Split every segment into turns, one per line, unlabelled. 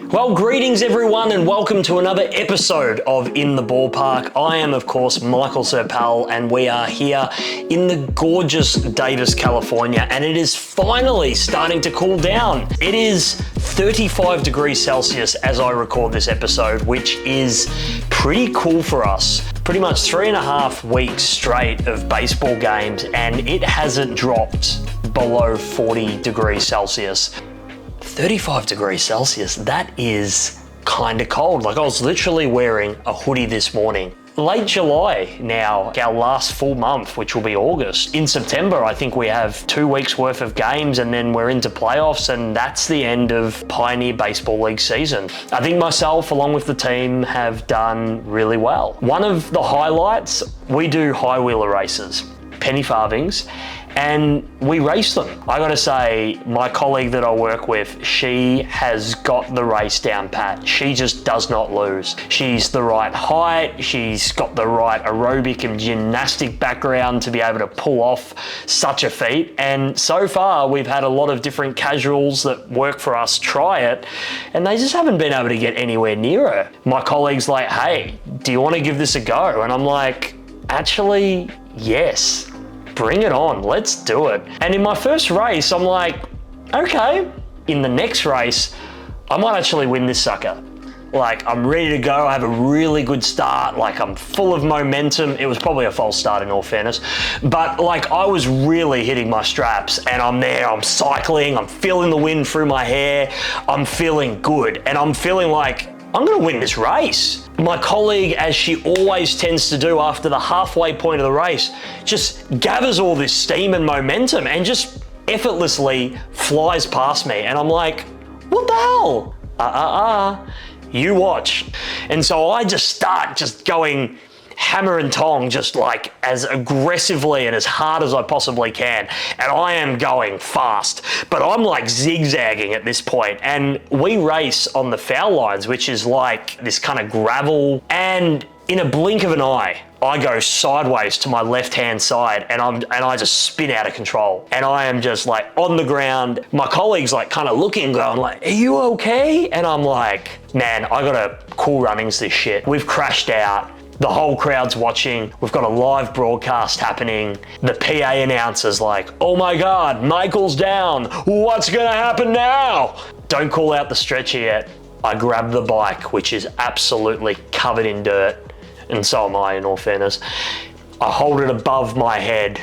Well, greetings everyone and welcome to another episode of In the Ballpark. I am, of course, Michael Serpal, and we are here in the gorgeous Davis, California, and it is finally starting to cool down. It is 35 degrees Celsius as I record this episode, which is pretty cool for us. Pretty much 3.5 weeks straight of baseball games, and it hasn't dropped below 40 degrees Celsius. 35 degrees Celsius, that is kind of cold. Like, I was literally wearing a hoodie this morning. Late July now, our last full month, which will be August. In September, I think we have 2 weeks worth of games and then we're into playoffs, and that's the end of Pioneer Baseball League season. I think myself, along with the team, have done really well. One of the highlights, we do high wheeler races, penny farthings, and we race them. I gotta say, my colleague that I work with, she has got the race down pat. She just does not lose. She's the right height, she's got the right aerobic and gymnastic background to be able to pull off such a feat. And so far, we've had a lot of different casuals that work for us try it, and they just haven't been able to get anywhere near her. My colleague's like, hey, do you wanna give this a go? And I'm like, actually, yes. Bring it on, let's do it. And in my first race, I'm like, okay. In the next race, I might actually win this sucker. Like, I'm ready to go, I have a really good start, like I'm full of momentum. It was probably a false start in all fairness, but like I was really hitting my straps, and I'm there, I'm cycling, I'm feeling the wind through my hair, I'm feeling good, and I'm feeling like, I'm gonna win this race. My colleague, as she always tends to do after the halfway point of the race, just gathers all this steam and momentum and just effortlessly flies past me. And I'm like, what the hell? You watch. And so I just start just going hammer and tong, just like as aggressively and as hard as I possibly can. And I am going fast, but I'm like zigzagging at this point. And we race on the foul lines, which is like this kind of gravel. And in a blink of an eye, I go sideways to my left-hand side, and I just spin out of control. And I am just like on the ground. My colleague's like kind of looking, going like, are you okay? And I'm like, man, I gotta cool runnings this shit. We've crashed out. The whole crowd's watching. We've got a live broadcast happening. The PA announcer's like, oh my God, Michael's down. What's gonna happen now? Don't call out the stretcher yet. I grab the bike, which is absolutely covered in dirt, and so am I, in all fairness. I hold it above my head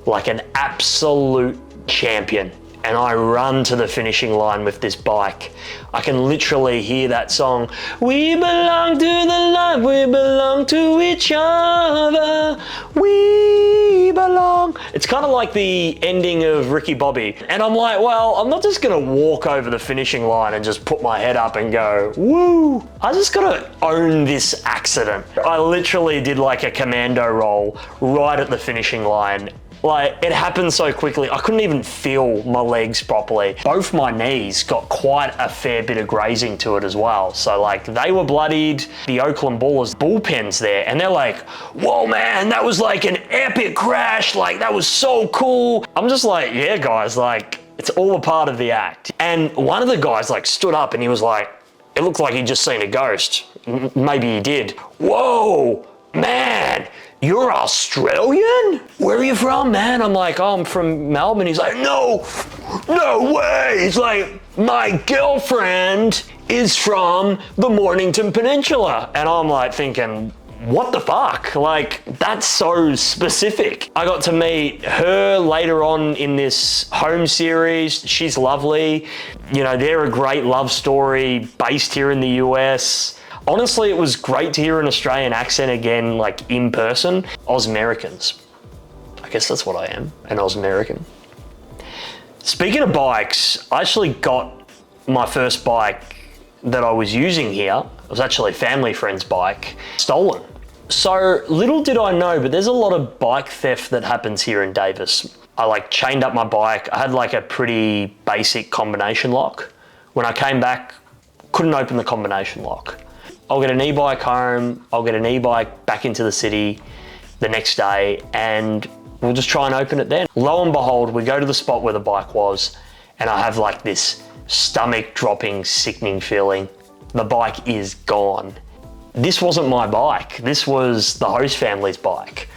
like an absolute champion, and I run to the finishing line with this bike. I can literally hear that song, we belong to the light, we belong to each other, we belong. It's kind of like the ending of Ricky Bobby. And I'm like, well, I'm not just gonna walk over the finishing line and just put my head up and go, woo. I just gotta own this accident. I literally did like a commando roll right at the finishing line. Like, it happened so quickly, I couldn't even feel my legs properly. Both my knees got quite a fair bit of grazing to it as well. So like, they were bloodied. The Oakland Ballers bullpen's there, and they're like, whoa man, that was like an epic crash. Like, that was so cool. I'm just like, yeah guys, like, it's all a part of the act. And one of the guys like stood up and he was like, it looked like he'd just seen a ghost. Maybe he did. Whoa, man. You're Australian? Where are you from, man? I'm like, oh, I'm from Melbourne. He's like, no way. He's like, my girlfriend is from the Mornington Peninsula. And I'm like thinking, what the fuck? Like, that's so specific. I got to meet her later on in this home series. She's lovely. You know, they're a great love story based here in the US. Honestly, it was great to hear an Australian accent again, like in person. Auss-Americans. I guess that's what I am, an Auss-American. Speaking of bikes, I actually got my first bike that I was using here. It was actually a family friend's bike, stolen. So little did I know, but there's a lot of bike theft that happens here in Davis. I like chained up my bike. I had like a pretty basic combination lock. When I came back, couldn't open the combination lock. I'll get an e-bike home, I'll get an e-bike back into the city the next day, and we'll just try and open it then. Lo and behold, we go to the spot where the bike was, and I have like this stomach dropping, sickening feeling. The bike is gone. This wasn't my bike. This was the host family's bike.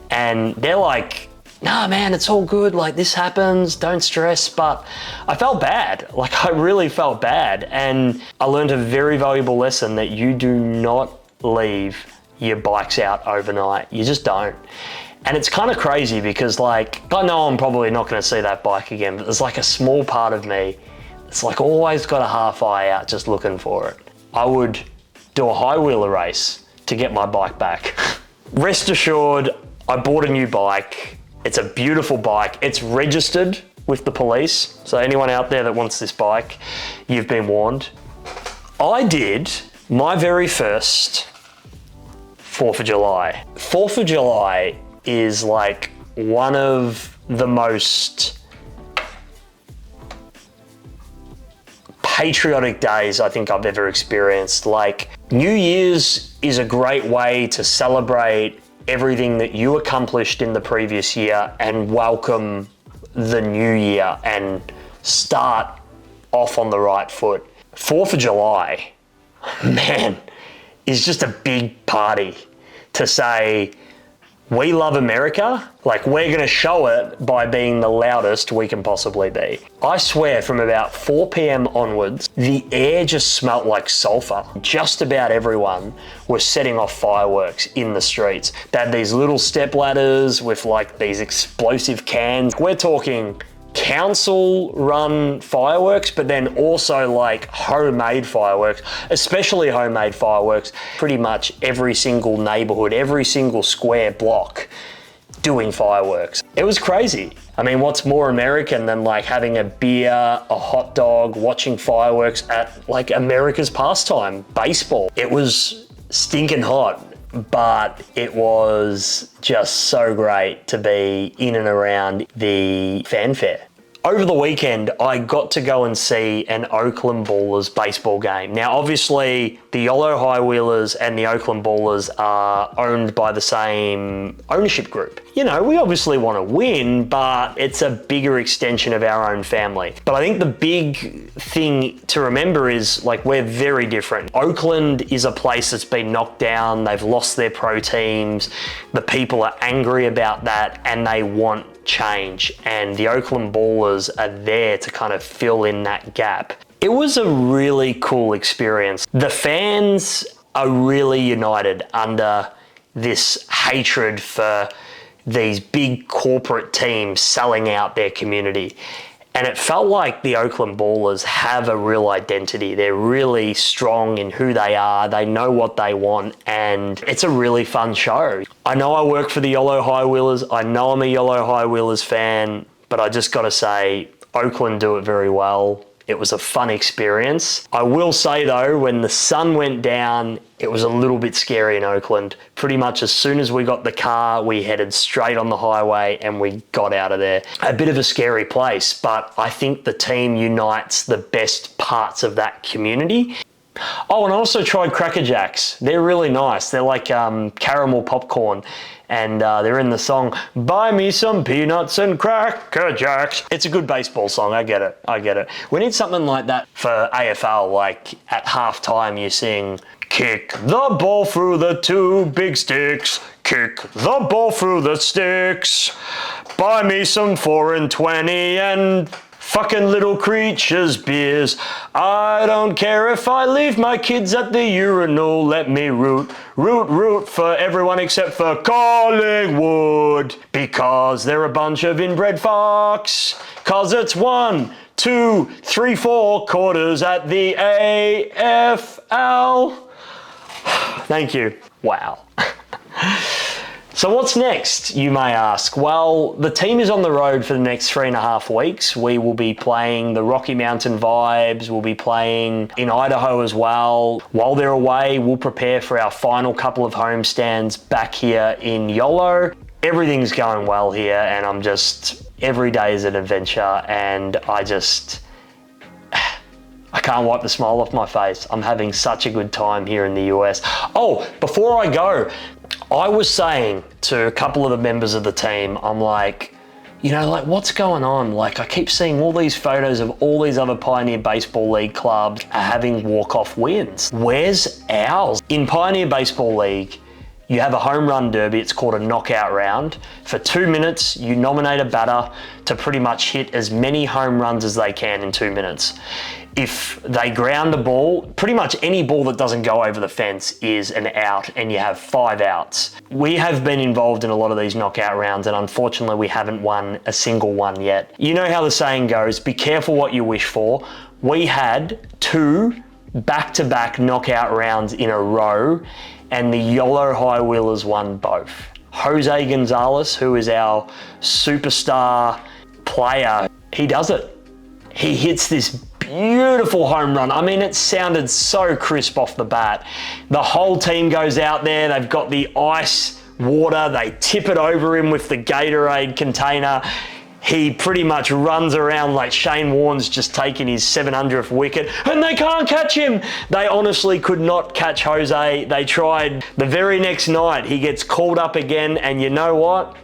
And they're like, nah, man, it's all good. Like, this happens, don't stress. But I felt bad. Like, I really felt bad. And I learned a very valuable lesson that you do not leave your bikes out overnight. You just don't. And it's kind of crazy because, like, I know I'm probably not going to see that bike again, but there's like a small part of me that's like always got a half eye out just looking for it. I would do a high wheeler race to get my bike back. Rest assured, I bought a new bike. It's a beautiful bike. It's registered with the police. So anyone out there that wants this bike, you've been warned. I did my very first 4th of July. 4th of July is like one of the most patriotic days I think I've ever experienced. Like, New Year's is a great way to celebrate everything that you accomplished in the previous year and welcome the new year and start off on the right foot. 4th of July, man, is just a big party to say, we love America. Like, we're going to show it by being the loudest we can possibly be. I swear, from about 4 p.m. onwards, the air just smelt like sulfur. Just about everyone was setting off fireworks in the streets. They had these little step ladders with like these explosive cans. We're talking council run fireworks, but then also like homemade fireworks, especially homemade fireworks. Pretty much every single neighborhood, every single square block doing fireworks. It was crazy. I mean, what's more American than like having a beer, a hot dog, watching fireworks at like America's pastime, baseball. It was stinking hot, but it was just so great to be in and around the fanfare. Over the weekend, I got to go and see an Oakland Ballers baseball game. Now, obviously, the Yolo High Wheelers and the Oakland Ballers are owned by the same ownership group. You know, we obviously want to win, but it's a bigger extension of our own family. But I think the big thing to remember is, like, we're very different. Oakland is a place that's been knocked down. They've lost their pro teams. The people are angry about that and they want change, and the Oakland Ballers are there to kind of fill in that gap. It was a really cool experience. The fans are really united under this hatred for these big corporate teams selling out their community. And it felt like the Oakland Ballers have a real identity. They're really strong in who they are. They know what they want, and it's a really fun show. I know I work for the Yolo High Wheelers. I know I'm a Yolo High Wheelers fan, but I just got to say, Oakland do it very well. It was a fun experience. I will say though, when the sun went down, it was a little bit scary in Oakland. Pretty much as soon as we got the car, we headed straight on the highway and we got out of there. A bit of a scary place, but I think the team unites the best parts of that community. Oh, and I also tried Cracker Jacks. They're really nice. They're like caramel popcorn. And they're in the song, Buy Me Some Peanuts and Cracker Jacks. It's a good baseball song, I get it. We need something like that for AFL, like at halftime you sing, kick the ball through the 2 big sticks, kick the ball through the sticks, buy me some 4 and 20 and fucking little creatures beers. I don't care if I leave my kids at the urinal. Let me root for everyone except for Collingwood. Because they're a bunch of inbred fucks. Cause it's 1, 2, 3, 4 quarters at the AFL. Thank you. Wow. So what's next, you may ask? Well, the team is on the road for the next 3.5 weeks. We will be playing the Rocky Mountain Vibes. We'll be playing in Idaho as well. While they're away, we'll prepare for our final couple of homestands back here in Yolo. Everything's going well here, and every day is an adventure, and I can't wipe the smile off my face. I'm having such a good time here in the US. Oh, before I go, I was saying to a couple of the members of the team, I'm like, you know, like what's going on? Like I keep seeing all these photos of all these other Pioneer Baseball League clubs having walk-off wins. Where's ours? In Pioneer Baseball League, you have a home run derby. It's called a knockout round. For 2 minutes, you nominate a batter to pretty much hit as many home runs as they can in 2 minutes. If they ground a ball, pretty much any ball that doesn't go over the fence is an out, and you have 5 outs. We have been involved in a lot of these knockout rounds, and unfortunately we haven't won a single one yet. You know how the saying goes, be careful what you wish for. We had 2 back-to-back knockout rounds in a row, and the Yolo High Wheelers won both. Jose Gonzalez, who is our superstar player, he does it. He hits this beautiful home run. I mean, it sounded so crisp off the bat. The whole team goes out there, they've got the ice water, they tip it over him with the Gatorade container. He pretty much runs around like Shane Warne's just taking his 700th wicket, and they can't catch him. They honestly could not catch Jose. They tried. The very next night, he gets called up again, and you know what?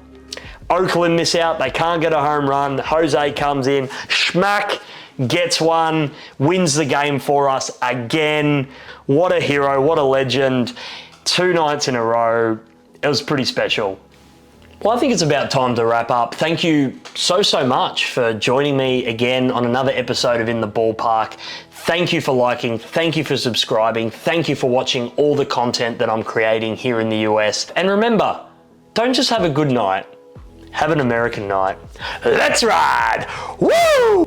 Oakland miss out. They can't get a home run. Jose comes in, schmack, gets one, wins the game for us again. What a hero, what a legend. 2 nights in a row. It was pretty special. Well, I think it's about time to wrap up. Thank you so much for joining me again on another episode of In the Ballpark. Thank you for liking, thank you for subscribing, thank you for watching all the content that I'm creating here in the US. And remember, don't just have a good night, have an American night. Let's ride! Woo!